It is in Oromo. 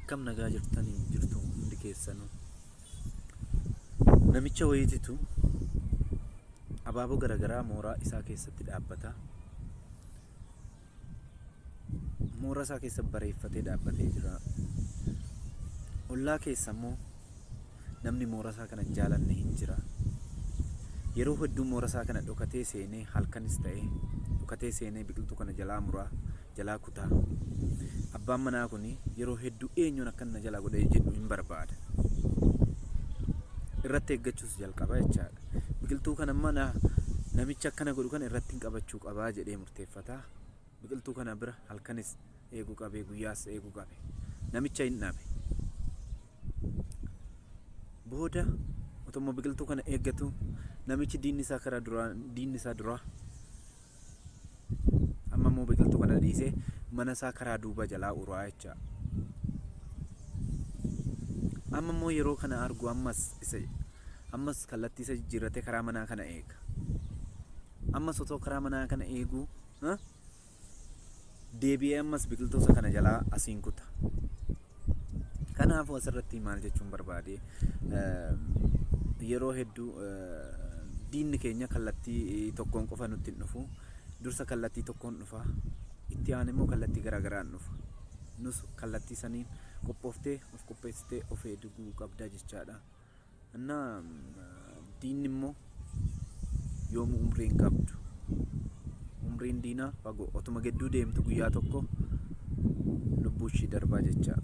Akkam nagaa jirtu hundi keessanuu. Namicha wayiititu abaaboo garaagaraa mooraa isaa keessatti dhaabbata. Mooraa isaa keessa bareeffatee dhaabbatee jira. Ollaa keessa immoo namni mooraa isaa kana jaalanne hin jira. Yeroo hedduu mooraa isaa kana dhokatee seenee halkanis ta'ee dhokatee seenee biqiltuu kana jalaa muraa jalaa kutaa. Abbaan manaa kun yeroo hedduu eenyuun akka na jalaa godhee jedhu hin barbaada. Irratti eeggachuus jalqaba jechaadha. Biqiltuu kana mana namicha akkana godhu kana irratti hin qabachuu qabaa jedhee murteeffata. Biqiltuu kana bira halkanis eeguu qabee guyyaas eeguu qabe. Namicha hin dhabe. Booda otoo biqiltuu kana eeggatu namichi diinni isaa duraa amma immoo biqiltuu kana dhiisee mana isaa karaa duuba jalaa uraa jecha. Amma immoo yeroo kana argu ammas kallattii isa jijjiirratee karaa manaa kana eega. Ammas otoo karaa manaa kana eeguu deebi'ee ammas biqiltuu isa kana jalaa asiin kuta. Kanaafuu asirratti maal jechuun barbaade yeroo hedduu diinni keenya kallattii tokkoon qofa nutti hin dhufu. Dursa kallattii tokkoon dhufa. Itti aan immoo kallattii garaagaraan dhufa. Nus kallattii saniin qophooftee of qopheessitee of eeguu qabda jechaadha. Innaa diinni immoo yoomuu umrii hin qabdu. Umriin diinaa fagoo otuma gidduu deemtu guyyaa tokko lubbuu ishii darbaa jecha.